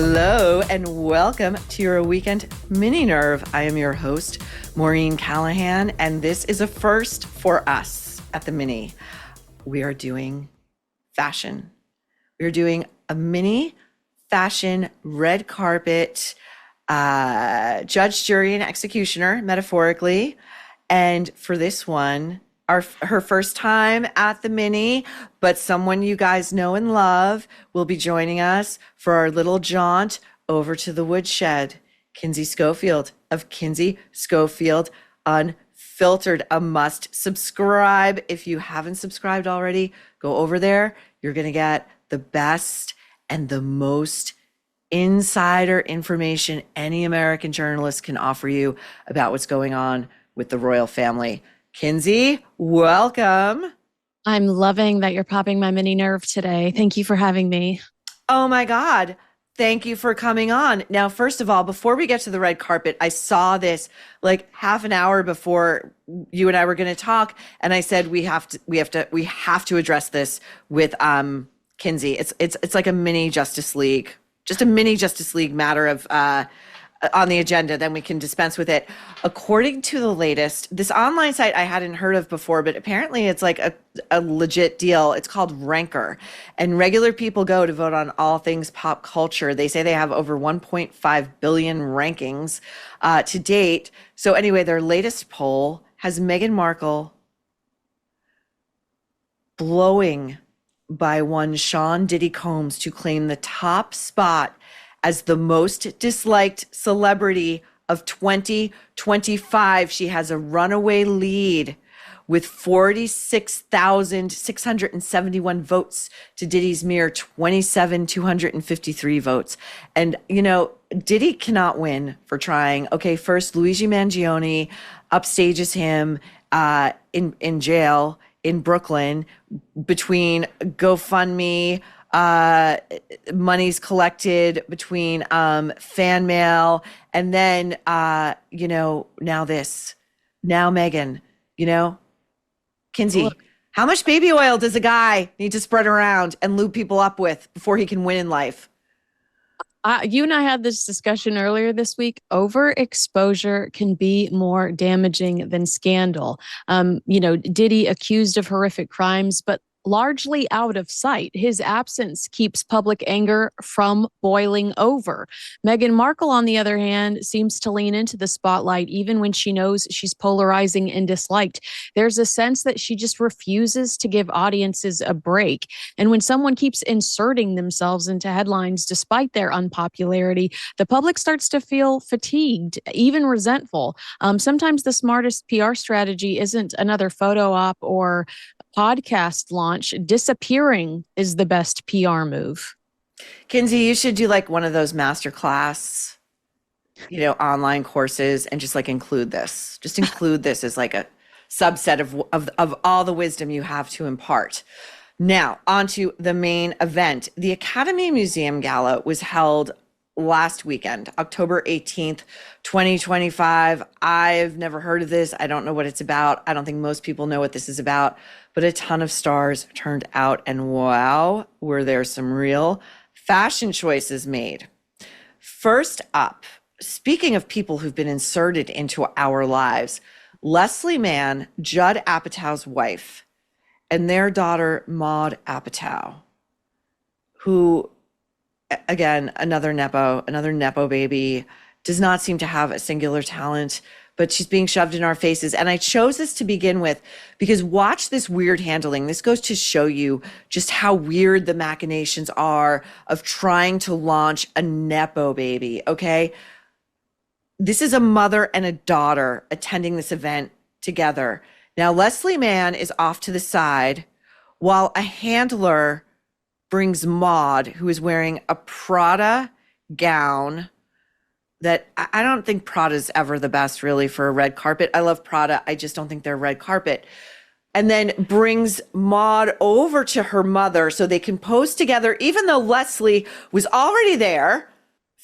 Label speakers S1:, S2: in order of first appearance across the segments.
S1: Hello and welcome to your weekend mini nerve. I am your host, Maureen Callahan, and this is a first for us at the mini. We are doing fashion. We're doing a mini fashion red carpet judge, jury, and executioner, metaphorically. And for this one, her first time at the mini, but someone you guys know and love will be joining us for our little jaunt over to the woodshed. Kinsey Schofield of Kinsey Schofield Unfiltered, a must subscribe. If you haven't subscribed already, go over there. You're going to get the best and the most insider information any American journalist can offer you about what's going on with the royal family. Kinsey, welcome.
S2: I'm loving that you're popping my mini nerve today. Thank you for having me.
S1: Oh my God. Thank you for coming on. Now, first of all, before we get to the red carpet, I saw this like half an hour before you and I were going to talk. And I said, we have to address this with Kinsey. It's like a mini Justice League, just a mini Justice League matter of on the agenda, then we can dispense with it. According to the latest, this online site I hadn't heard of before, but apparently it's like a legit deal. It's called Ranker, and regular people go to vote on all things pop culture. They say they have over 1.5 billion rankings to date. So anyway, their latest poll has Meghan Markle blowing by one Sean Diddy Combs to claim the top spot as the most disliked celebrity of 2025. She has a runaway lead with 46,671 votes to Diddy's mere 27,253 votes. And, you know, Diddy cannot win for trying. Okay, first, Luigi Mangione upstages him in jail in Brooklyn between GoFundMe, money's collected between fan mail, and then now Meghan, Kinsey, look, how much baby oil does a guy need to spread around and lube people up with before he can win in life?
S2: You and I had this discussion earlier this week. Overexposure can be more damaging than scandal. Diddy accused of horrific crimes, but largely out of sight. His absence keeps public anger from boiling over. Meghan Markle, on the other hand, seems to lean into the spotlight even when she knows she's polarizing and disliked. There's a sense that she just refuses to give audiences a break. And when someone keeps inserting themselves into headlines despite their unpopularity, the public starts to feel fatigued, even resentful. Sometimes the smartest PR strategy isn't another photo op or podcast launch. Disappearing is the best PR move.
S1: Kinsey, you should do like one of those masterclass, online courses and just like include this. Just include this as like a subset of all the wisdom you have to impart. Now, on to the main event. The Academy Museum Gala was held last weekend, October 18th, 2025. I've never heard of this. I don't know what it's about. I don't think most people know what this is about, but a ton of stars turned out, and wow, were there some real fashion choices made. First up, speaking of people who've been inserted into our lives, Leslie Mann, Judd Apatow's wife, and their daughter, Maud Apatow, who, again, another Nepo baby, does not seem to have a singular talent, but she's being shoved in our faces. And I chose this to begin with because watch this weird handling. This goes to show you just how weird the machinations are of trying to launch a Nepo baby, okay? This is a mother and a daughter attending this event together. Now, Leslie Mann is off to the side while a handler brings Maud, who is wearing a Prada gown that I don't think Prada's ever the best really for a red carpet. I love Prada. I just don't think they're red carpet. And then brings Maud over to her mother so they can pose together, even though Leslie was already there,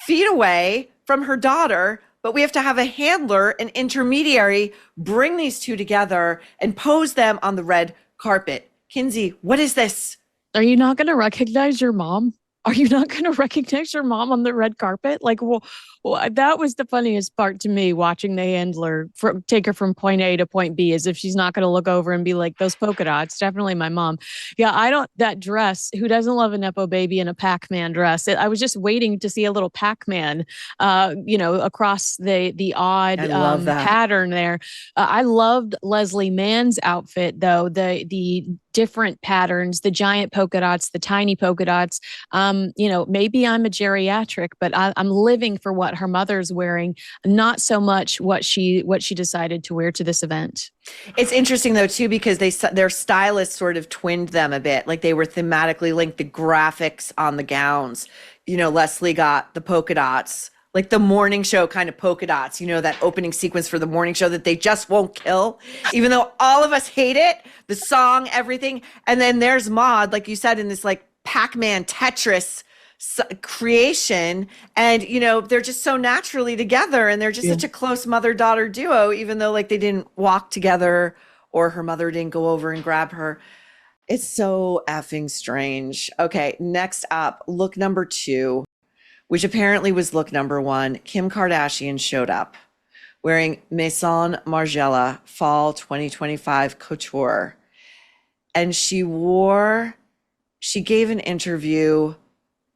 S1: feet away from her daughter. But we have to have a handler, an intermediary, bring these two together and pose them on the red carpet. Kinsey, what is this?
S2: Are you not going to recognize your mom? are you not going to recognize your mom on the red carpet? Like, well, that was the funniest part to me watching the handler take her from point A to point B, as if she's not going to look over and be like, those polka dots, definitely my mom. Yeah, that dress, who doesn't love a Nepo baby in a Pac-Man dress? I was just waiting to see a little Pac-Man, across the odd
S1: I love that.
S2: pattern there. I loved Leslie Mann's outfit, though, the different patterns, the giant polka dots, the tiny polka dots. Maybe I'm a geriatric, but I'm living for what her mother's wearing, not so much what she decided to wear to this event.
S1: It's interesting though too, because their stylists sort of twinned them a bit, like they were thematically linked. The graphics on the gowns, Leslie got the polka dots, like the morning show kind of polka dots, that opening sequence for the morning show that they just won't kill, even though all of us hate it, the song, everything. And then there's Maude, like you said, in this like Pac-Man Tetris creation. And, they're just so naturally together, and they're just such a close mother-daughter duo, even though like they didn't walk together or her mother didn't go over and grab her. It's so effing strange. Okay, next up, look number 2. Which apparently was look number 1. Kim Kardashian showed up wearing Maison Margiela Fall 2025 Couture. And she gave an interview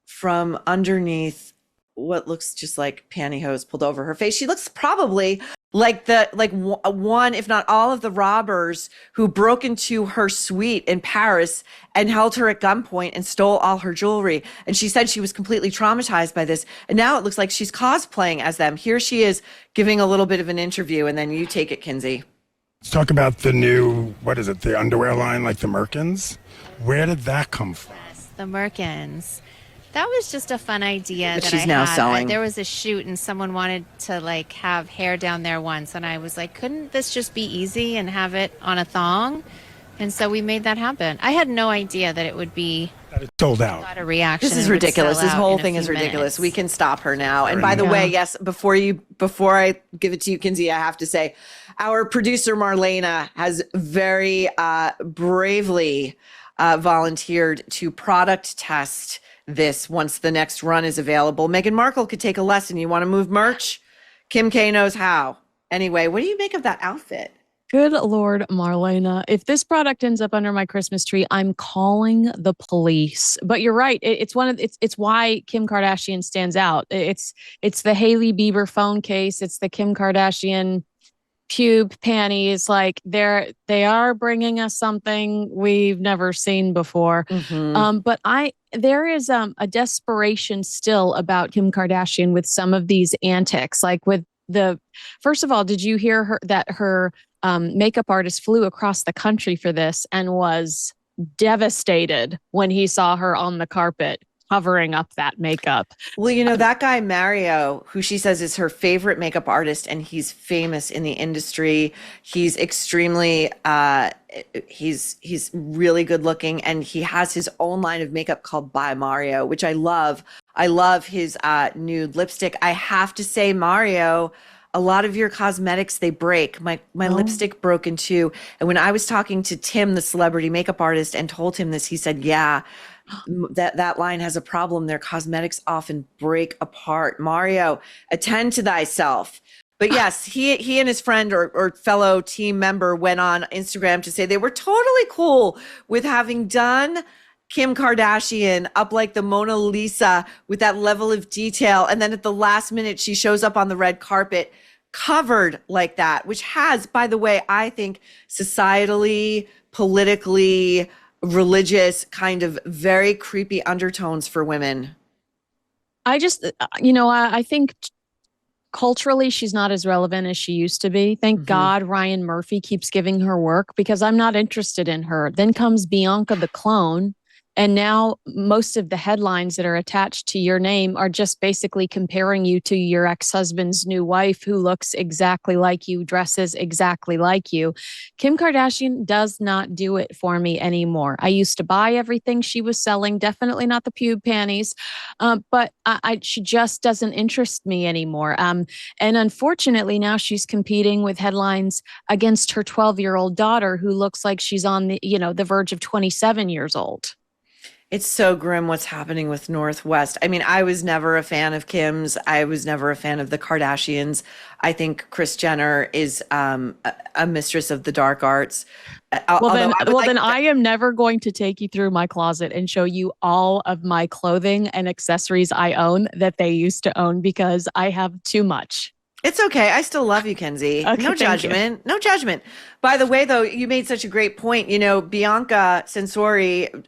S1: from underneath what looks just like pantyhose pulled over her face. She looks probably like one, if not all, of the robbers who broke into her suite in Paris and held her at gunpoint and stole all her jewelry. And she said she was completely traumatized by this. And now it looks like she's cosplaying as them. Here she is giving a little bit of an interview, and then you take it, Kinsey.
S3: Let's talk about the new, the underwear line, like the Merkins. Where did that come from?
S4: Yes, the Merkins. That was just a fun idea
S1: that
S4: that
S1: she's
S4: I
S1: now
S4: had.
S1: selling.
S4: There was a shoot and someone wanted to like have hair down there once, and I was like, couldn't this just be easy and have it on a thong? And so we made that happen. I had no idea that it would be
S3: That it sold
S4: a
S3: out.
S4: lot of reaction.
S1: This is
S4: and would
S1: ridiculous.
S4: sell
S1: This
S4: out
S1: whole
S4: in a
S1: thing is
S4: few
S1: ridiculous.
S4: minutes.
S1: We can stop her now. And by the way, yes, before I give it to you, Kinsey, I have to say, our producer Marlena has very bravely volunteered to product test this once the next run is available. Meghan Markle could take a lesson. You want to move merch? Kim K knows how. Anyway, what do you make of that outfit?
S2: Good Lord, Marlena. If this product ends up under my Christmas tree, I'm calling the police. But you're right. It's why Kim Kardashian stands out. It's the Hailey Bieber phone case. It's the Kim Kardashian pube panties. Like they are bringing us something we've never seen before.
S1: Mm-hmm.
S2: But there is a desperation still about Kim Kardashian with some of these antics. Like first of all, did you hear that her makeup artist flew across the country for this and was devastated when he saw her on the carpet covering up that makeup?
S1: Well, that guy Mario, who she says is her favorite makeup artist, and he's famous in the industry. He's extremely he's really good looking, and he has his own line of makeup called By Mario, which I love. I love his nude lipstick. I have to say, Mario, a lot of your cosmetics, they break. My lipstick broke in two. And when I was talking to Tim, the celebrity makeup artist, and told him this, he said, yeah, that line has a problem. Their cosmetics often break apart. Mario, attend to thyself. But yes, he and his friend or fellow team member went on Instagram to say they were totally cool with having done Kim Kardashian up like the Mona Lisa with that level of detail. And then at the last minute, she shows up on the red carpet covered like that, which has, by the way, I think societally, politically, religious kind of very creepy undertones for women.
S2: I just, I think culturally she's not as relevant as she used to be. Thank God Ryan Murphy keeps giving her work, because I'm not interested in her. Then comes Bianca the clone. And now most of the headlines that are attached to your name are just basically comparing you to your ex-husband's new wife, who looks exactly like you, dresses exactly like you. Kim Kardashian does not do it for me anymore. I used to buy everything she was selling, definitely not the pube panties, but she just doesn't interest me anymore. And unfortunately, now she's competing with headlines against her 12-year-old daughter, who looks like she's on the verge of 27 years old.
S1: It's so grim what's happening with Northwest. I mean, I was never a fan of Kim's. I was never a fan of the Kardashians. I think Kris Jenner is a mistress of the dark arts.
S2: Then I am never going to take you through my closet and show you all of my clothing and accessories I own that they used to own because I have too much.
S1: It's okay. I still love you, Kinsey.
S2: Okay,
S1: no judgment. No judgment. By the way, though, you made such a great point. You know, Bianca Censori,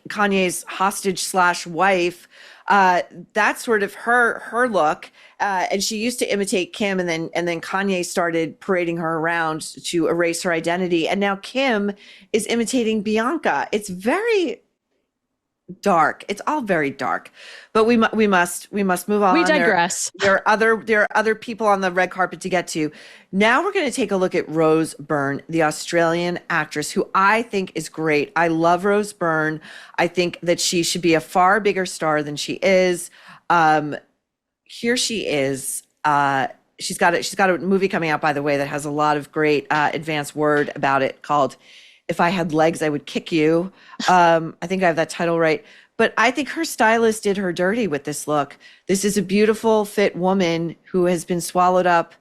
S1: Kanye's hostage / wife, that's sort of her look. And she used to imitate Kim, and then Kanye started parading her around to erase her identity. And now Kim is imitating Bianca. It's very dark. It's all very dark. But we must move on.
S2: We digress.
S1: There are other people on the red carpet to get to. Now we're going to take a look at Rose Byrne, the Australian actress who I think is great. I love Rose Byrne. I think that she should be a far bigger star than she is. Here she is. She's got a movie coming out, by the way, that has a lot of great advanced word about it called If I Had Legs, I Would Kick You. I think I have that title right. But I think her stylist did her dirty with this look. This is a beautiful, fit woman who has been swallowed up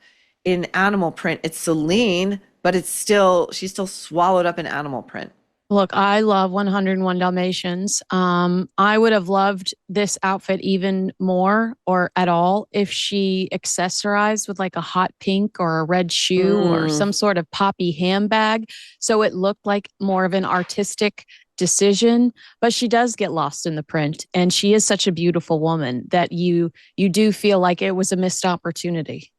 S1: in animal print. It's Celine, but she's still swallowed up in animal print.
S2: Look, I love 101 Dalmatians. I would have loved this outfit even more or at all if she accessorized with like a hot pink or a red shoe or some sort of poppy handbag. So it looked like more of an artistic decision, but she does get lost in the print. And she is such a beautiful woman that you do feel like it was a missed opportunity.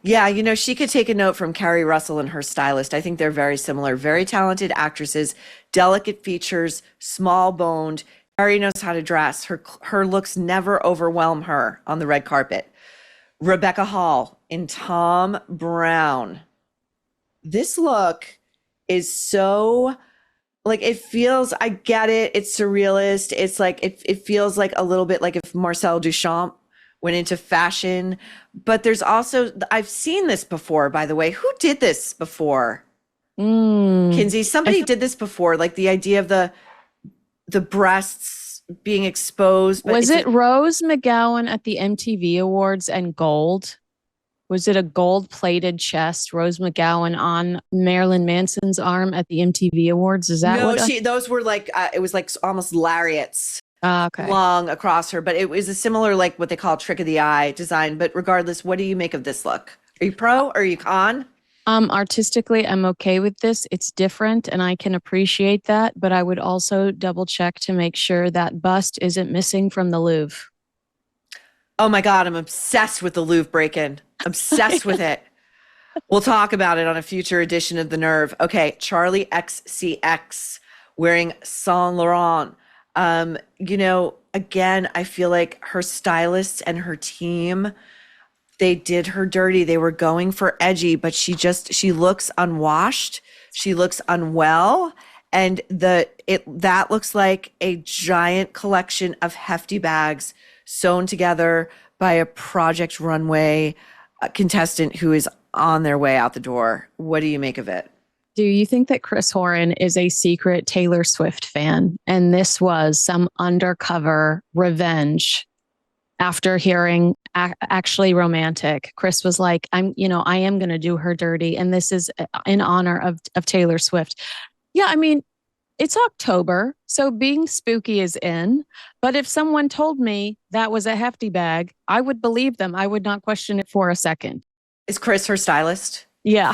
S1: Yeah, you know, she could take a note from Carrie Russell and her stylist. I think they're very similar, very talented actresses, delicate features, small boned. Carrie knows how to dress. Her looks never overwhelm her on the red carpet. Rebecca Hall in Tom Brown. This look is so like, it feels, I get it. It's surrealist. It's like, it feels like a little bit like if Marcel Duchamp went into fashion, but there's also, I've seen this before, by the way. Who did this before? Kinsey, somebody did this before, like the idea of the breasts being exposed.
S2: Was it Rose McGowan at the MTV Awards and gold? Was it a gold-plated chest, Rose McGowan on Marilyn Manson's arm at the MTV Awards? Is that
S1: no?
S2: what?
S1: Those were like it was like almost lariats.
S2: Okay.
S1: Long across her, but it was a similar, like what they call trick of the eye design. But regardless, what do you make of this look? Are you pro or are you con?
S2: Artistically, I'm okay with this. It's different and I can appreciate that, but I would also double check to make sure that bust isn't missing from the Louvre.
S1: Oh my God, I'm obsessed with the Louvre break-in. Obsessed with it. We'll talk about it on a future edition of The Nerve. Okay, Charlie XCX wearing Saint Laurent. You know, again, I feel like her stylists and her team, they did her dirty. They were going for edgy, but she looks unwashed. She looks unwell. And that looks like a giant collection of hefty bags sewn together by a Project Runway contestant who is on their way out the door. What do you make of it?
S2: Do you think that Chris Horan is a secret Taylor Swift fan? And this was some undercover revenge after hearing Actually Romantic. Chris was like, I am going to do her dirty. And this is in honor of Taylor Swift. Yeah, I mean, it's October, so being spooky is in. But if someone told me that was a hefty bag, I would believe them. I would not question it for a second.
S1: Is Chris her stylist?
S2: Yeah.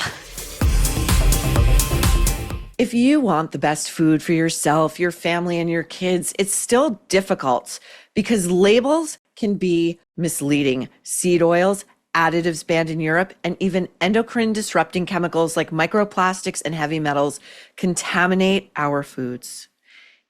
S1: If you want the best food for yourself, your family, and your kids, it's still difficult because labels can be misleading. Seed oils, additives banned in Europe, and even endocrine disrupting chemicals like microplastics and heavy metals contaminate our foods.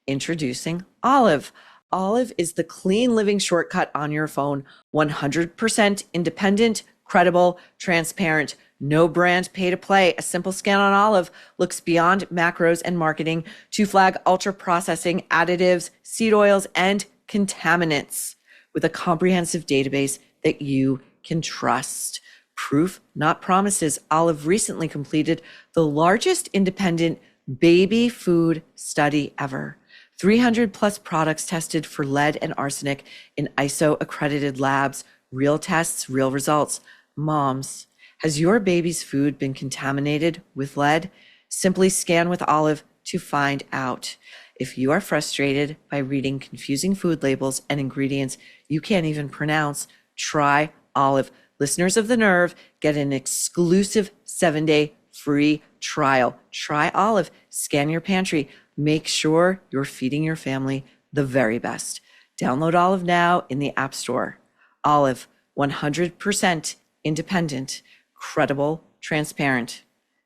S1: Introducing Olive. Olive is the clean living shortcut on your phone. 100% independent, credible, transparent. No brand pay to play. A simple scan on Olive looks beyond macros and marketing to flag ultra processing, additives, seed oils, and contaminants with a comprehensive database that you can trust. Proof, not promises. Olive recently completed the largest independent baby food study ever, 300 plus products tested for lead and arsenic in ISO accredited labs. Real tests, real results. Moms, has your baby's food been contaminated with lead? Simply scan with Olive to find out. If you are frustrated by reading confusing food labels and ingredients you can't even pronounce, try Olive. Listeners of The Nerve get an exclusive 7-day free trial. Try Olive. Scan your pantry. Make sure you're feeding your family the very best. Download Olive now in the App Store. Olive, 100% independent, credible, transparent.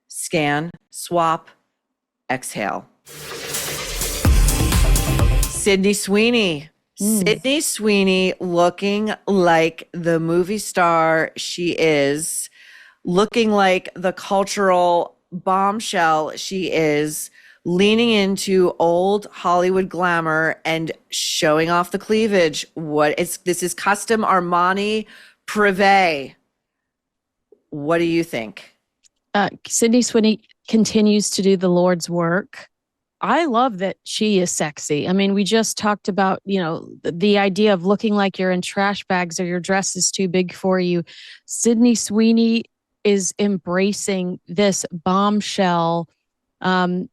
S1: Scan, swap, exhale. Sydney Sweeney. Sydney Sweeney looking like the movie star she is, looking like the cultural bombshell she is, leaning into old Hollywood glamour and showing off the cleavage. This is custom Armani Privé. What do you think?
S2: Sydney Sweeney continues to do the Lord's work. I love that she is sexy. I mean, we just talked about, the idea of looking like you're in trash bags or your dress is too big for you. Sydney Sweeney is embracing this bombshell gossip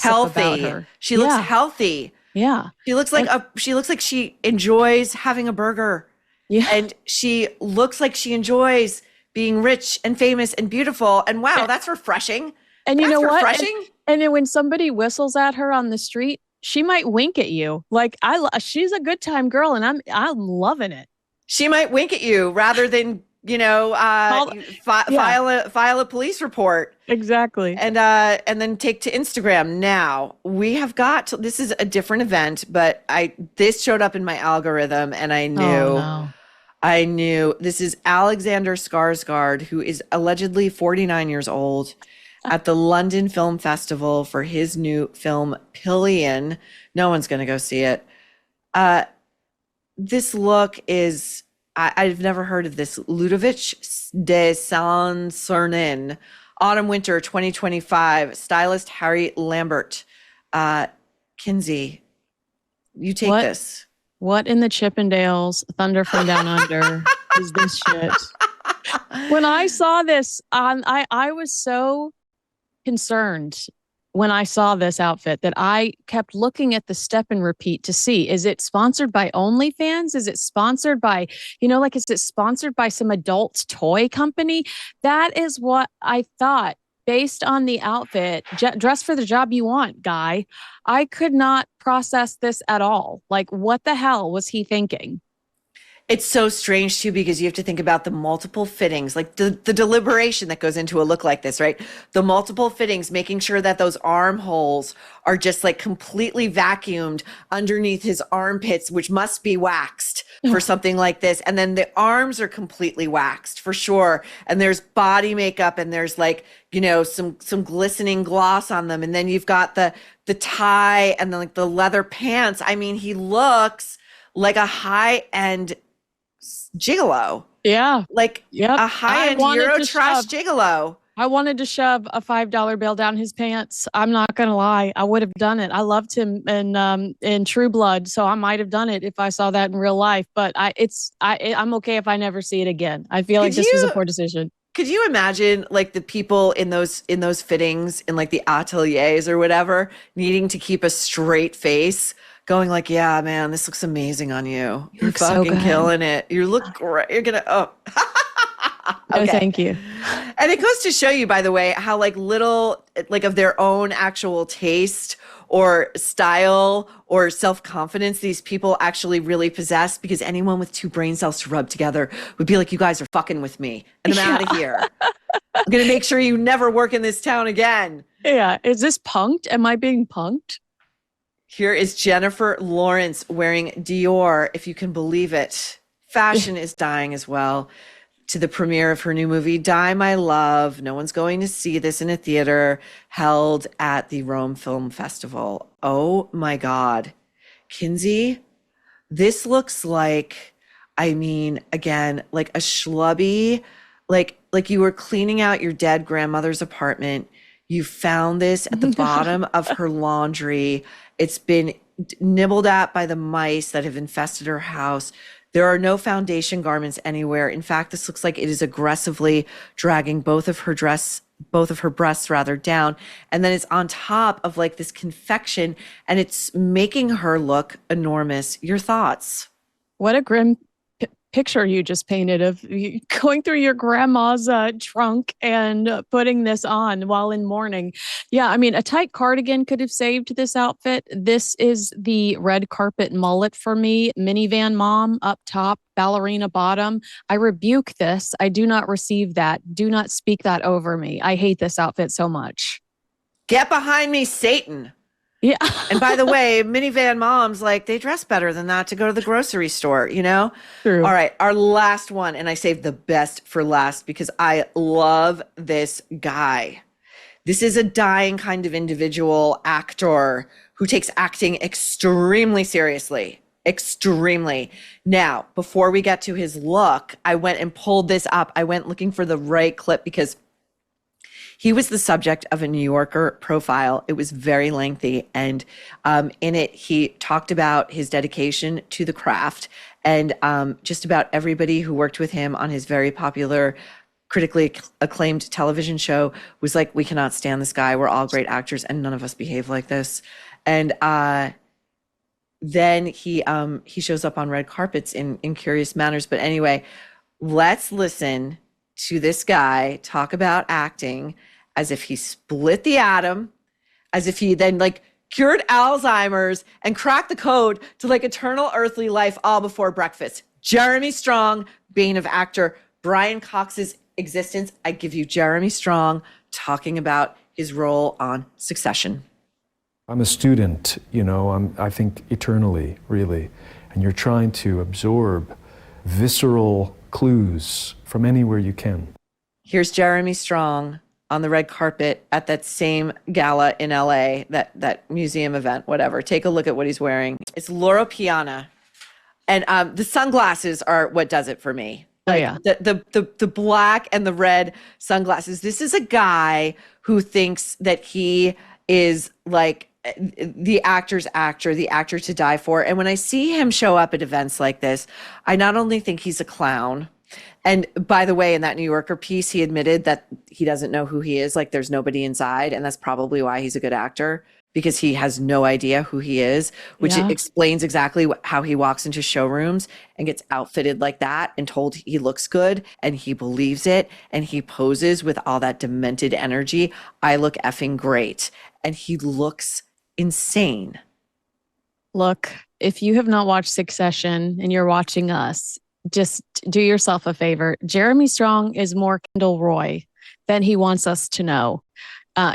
S1: Healthy.
S2: about her.
S1: She looks healthy.
S2: Yeah.
S1: She looks like she enjoys having a burger.
S2: Yeah.
S1: And she looks like she enjoys being rich and famous and beautiful. And wow, that's refreshing.
S2: And you
S1: That's
S2: know what?
S1: refreshing.
S2: And then when somebody whistles at her on the street, she might wink at you. Like she's a good time girl, and I'm loving it.
S1: She might wink at you rather than file a police report.
S2: Exactly.
S1: And then take to Instagram. Now we have got this is a different event, but this showed up in my algorithm, and I knew.
S2: Oh, no.
S1: I knew this is Alexander Skarsgard, who is allegedly 49 years old, at the London Film Festival for his new film Pillion. No one's going to go see it. This look is, I've never heard of this. Ludovic de Saint-Cernin, Autumn Winter 2025, stylist Harry Lambert. Kinsey, you take this.
S2: What in the Chippendales, Thunder from Down Under is this shit? When I saw this, I was so concerned when I saw this outfit that I kept looking at the step and repeat to see, is it sponsored by OnlyFans? Is it sponsored by, is it sponsored by some adult toy company? That is what I thought based on the outfit. Dress for the job you want, guy. I could not process this at all. Like, what the hell was he thinking?
S1: It's so strange too, because you have to think about the multiple fittings, like the deliberation that goes into a look like this, right? The multiple fittings, making sure that those armholes are just like completely vacuumed underneath his armpits, which must be waxed for something like this. And then the arms are completely waxed for sure. And there's body makeup, and there's like, some glistening gloss on them. And then you've got the tie and then like the leather pants. I mean, he looks like a high-end gigolo.
S2: Yeah.
S1: Like a high-end Eurotrash gigolo.
S2: I wanted to shove a $5 bill down his pants. I'm not going to lie. I would have done it. I loved him in True Blood, so I might have done it if I saw that in real life. But I'm okay if I never see it again. I feel like this was a poor decision.
S1: Could you imagine like the people in those fittings in like the ateliers or whatever needing to keep a straight face, going like, yeah, man, this looks amazing on you. You're fucking
S2: so
S1: killing it. You look great. You're gonna
S2: Okay. No, thank you.
S1: And it goes to show you, by the way, how like little like of their own actual taste or style or self-confidence these people actually really possess, because anyone with two brain cells to rub together would be like, you guys are fucking with me and I'm out of here. I'm going to make sure you never work in this town again.
S2: Yeah. Is this punked? Am I being punked?
S1: Here is Jennifer Lawrence wearing Dior, if you can believe it. Fashion is dying as well. To the premiere of her new movie, Die My Love. No one's going to see this in a theater, held at the Rome Film Festival. Oh my God. Kinsey, this looks like, again, like a schlubby, like you were cleaning out your dead grandmother's apartment. You found this at the bottom of her laundry. It's been nibbled at by the mice that have infested her house. There are no foundation garments anywhere. In fact, this looks like it is aggressively dragging both of her breasts rather down. And then it's on top of like this confection, and it's making her look enormous. Your thoughts?
S2: What a grim picture you just painted of you going through your grandma's trunk and putting this on while in mourning. Yeah, I mean, a tight cardigan could have saved this outfit. This is the red carpet mullet for me. Minivan mom up top, ballerina bottom. I rebuke this. I do not receive that. Do not speak that over me. I hate this outfit so much.
S1: Get behind me, Satan.
S2: Yeah.
S1: And by the way, minivan moms, like, they dress better than that to go to the grocery store, you know?
S2: True.
S1: All right, our last one, and I saved the best for last because I love this guy. This is a dying kind of individual actor who takes acting extremely seriously. Extremely. Now, before we get to his look, I went and pulled this up. I went looking for the right clip because he was the subject of a New Yorker profile. It was very lengthy. And in it, he talked about his dedication to the craft and just about everybody who worked with him on his very popular, critically acclaimed television show was like, we cannot stand this guy. We're all great actors and none of us behave like this. And then he shows up on red carpets in curious manners. But anyway, let's listen to this guy talk about acting as if he split the atom, as if he then like cured Alzheimer's and cracked the code to like eternal earthly life all before breakfast. Jeremy Strong, bane of actor Brian Cox's existence. I give you Jeremy Strong talking about his role on Succession.
S5: I'm a student, I think eternally, really, and you're trying to absorb visceral clues from anywhere you can.
S1: Here's Jeremy Strong on the red carpet at that same gala in LA, that museum event, whatever. Take a look at what he's wearing. It's Loro Piana. And the sunglasses are what does it for me. Like,
S2: oh, yeah.
S1: The black and the red sunglasses. This is a guy who thinks that he is like the actor's actor, the actor to die for. And when I see him show up at events like this, I not only think he's a clown, and by the way, in that New Yorker piece, he admitted that he doesn't know who he is. Like, there's nobody inside. And that's probably why he's a good actor, because he has no idea who he is, which explains exactly how he walks into showrooms and gets outfitted like that and told he looks good and he believes it and he poses with all that demented energy. I look effing great. And he looks insane.
S2: Look, if you have not watched Succession and you're watching us, just do yourself a favor. Jeremy Strong is more Kendall Roy than he wants us to know.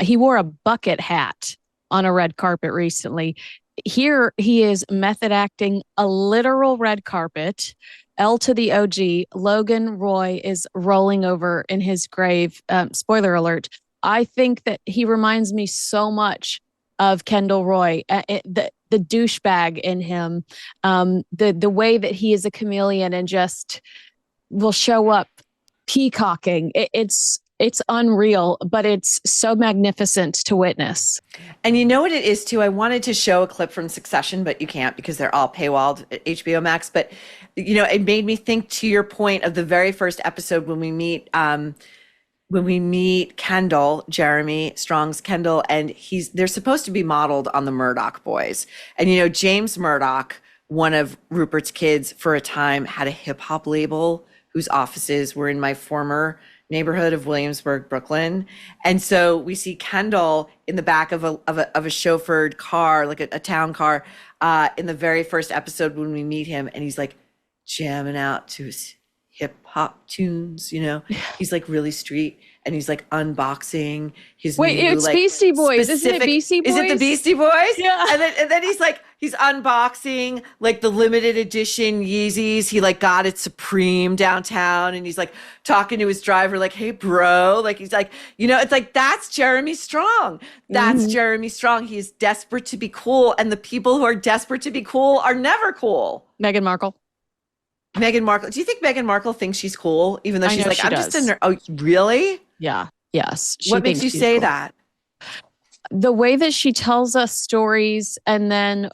S2: He wore a bucket hat on a red carpet recently. Here he is method acting a literal red carpet. L to the OG. Logan Roy is rolling over in his grave. Spoiler alert. I think that he reminds me so much of Kendall Roy, the douchebag in him, the way that he is a chameleon and just will show up peacocking. It's unreal, but it's so magnificent to witness.
S1: And you know what it is too? I wanted to show a clip from Succession, but you can't because they're all paywalled at HBO Max. But it made me think, to your point, of the very first episode when we meet Kendall, Jeremy Strong's Kendall, and they're supposed to be modeled on the Murdoch boys. And James Murdoch, one of Rupert's kids for a time, had a hip hop label whose offices were in my former neighborhood of Williamsburg, Brooklyn. And so we see Kendall in the back of a chauffeured car, like a town car, in the very first episode when we meet him, and he's like jamming out to his hip hop tunes, he's like really street, and he's like unboxing his
S2: it's
S1: like,
S2: Beastie Boys. Isn't it Beastie Boys?
S1: Is it the Beastie Boys?
S2: Yeah.
S1: And then he's unboxing like the limited edition Yeezys. He like got at Supreme downtown, and he's like talking to his driver like, "Hey bro," like he's like, it's like, that's Jeremy Strong. That's Jeremy Strong. He is desperate to be cool, and the people who are desperate to be cool are never cool.
S2: Meghan Markle.
S1: Do you think Meghan Markle thinks she's cool, even though she's like, I'm
S2: does.
S1: just a nerd? Oh, really?
S2: Yeah. Yes.
S1: What makes you say that?
S2: the way that she tells us stories and then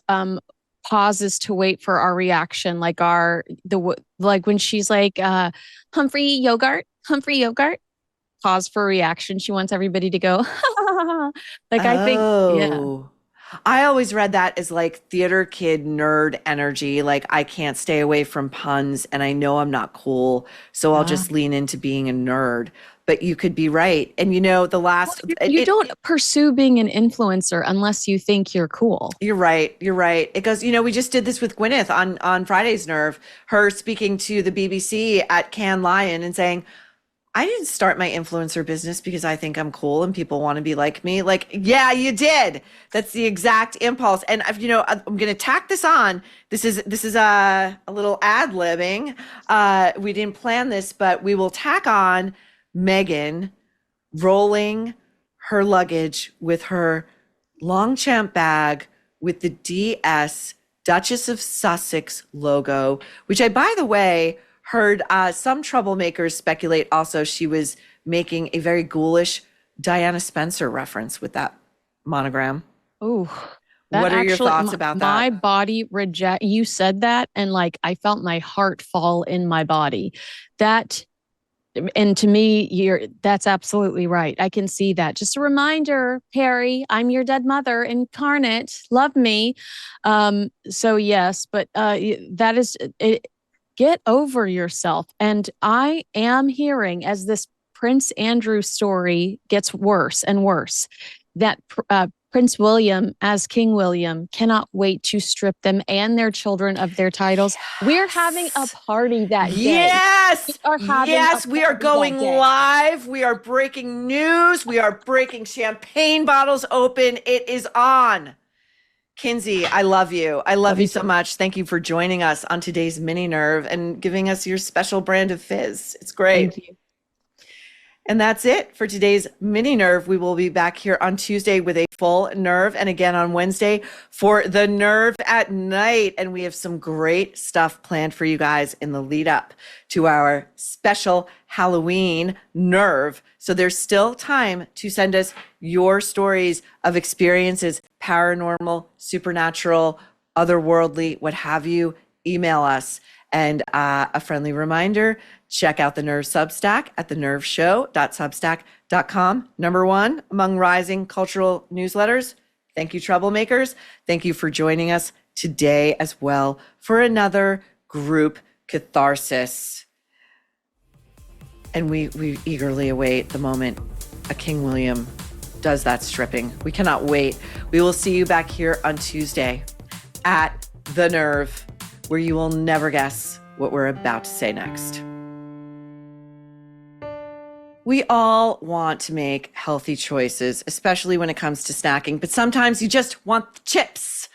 S2: pauses to wait for our reaction, like like when she's like Humphrey Yogurt, pause for reaction. She wants everybody to go like I think yeah.
S1: Oh. I always read that as like theater kid nerd energy. Like I can't stay away from puns and I know I'm not cool. So I'll just lean into being a nerd. But you could be right. And the last
S2: You don't pursue being an influencer unless you think you're cool.
S1: You're right. You're right. It goes, we just did this with Gwyneth on Friday's Nerve, her speaking to the BBC at Cannes Lion and saying, I didn't start my influencer business because I think I'm cool and people want to be like me. Like, yeah, you did. That's the exact impulse. And I'm going to tack this on. This is a little ad-libbing. We didn't plan this, but we will tack on Meghan rolling her luggage with her Longchamp bag with the DS Duchess of Sussex logo, which I, by the way, heard some troublemakers speculate also she was making a very ghoulish Diana Spencer reference with that monogram.
S2: Ooh.
S1: What are your thoughts about that?
S2: My body you said that and like I felt my heart fall in my body. And to me, that's absolutely right. I can see that. Just a reminder, Perry, I'm your dead mother incarnate. Love me. So yes, but that is it. Get over yourself. And I am hearing as this Prince Andrew story gets worse and worse, that Prince William as King William cannot wait to strip them and their children of their titles. Yes. We're having a party that day.
S1: Yes. We are going live. We are breaking news. We are breaking champagne bottles open. It is on. Kinsey, I love you. I love you so much. Thank you for joining us on today's Mini Nerve and giving us your special brand of fizz. It's great.
S2: Thank you.
S1: And that's it for today's Mini Nerve. We will be back here on Tuesday with a full Nerve and again on Wednesday for the Nerve at Night. And we have some great stuff planned for you guys in the lead up to our special Halloween Nerve. So there's still time to send us your stories of experiences, paranormal, supernatural, otherworldly, what have you. Email us. And a friendly reminder, check out the Nerve Substack at thenerveshow.substack.com. Number one among rising cultural newsletters. Thank you, troublemakers. Thank you for joining us today as well for another group catharsis. And we eagerly await the moment a King William does that stripping. We cannot wait. We will see you back here on Tuesday at The Nerve, where you will never guess what we're about to say next. We all want to make healthy choices, especially when it comes to snacking, but sometimes you just want the chips.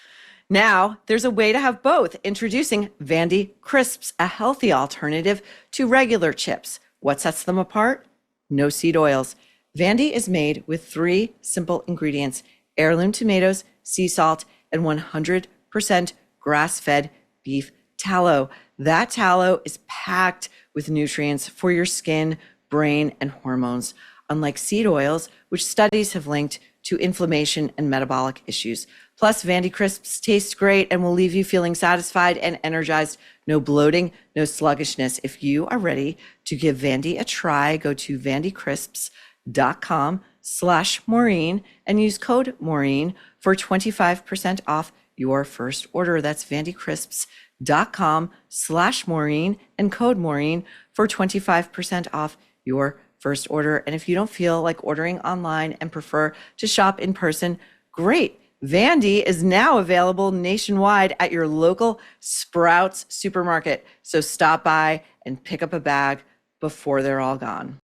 S1: Now, there's a way to have both. Introducing Vandy Crisps, a healthy alternative to regular chips. What sets them apart? No seed oils. Vandy is made with 3 simple ingredients: heirloom tomatoes, sea salt, and 100% grass-fed beef tallow. That tallow is packed with nutrients for your skin, brain, and hormones, unlike seed oils, which studies have linked to inflammation and metabolic issues. Plus, Vandy Crisps taste great and will leave you feeling satisfied and energized. No bloating, no sluggishness. If you are ready to give Vandy a try, go to vandycrisps.com/Maureen and use code Maureen for 25% off your first order. That's vandycrisps.com/Maureen and code Maureen for 25% off your first order. And if you don't feel like ordering online and prefer to shop in person, great. Vandy is now available nationwide at your local Sprouts supermarket. So stop by and pick up a bag before they're all gone.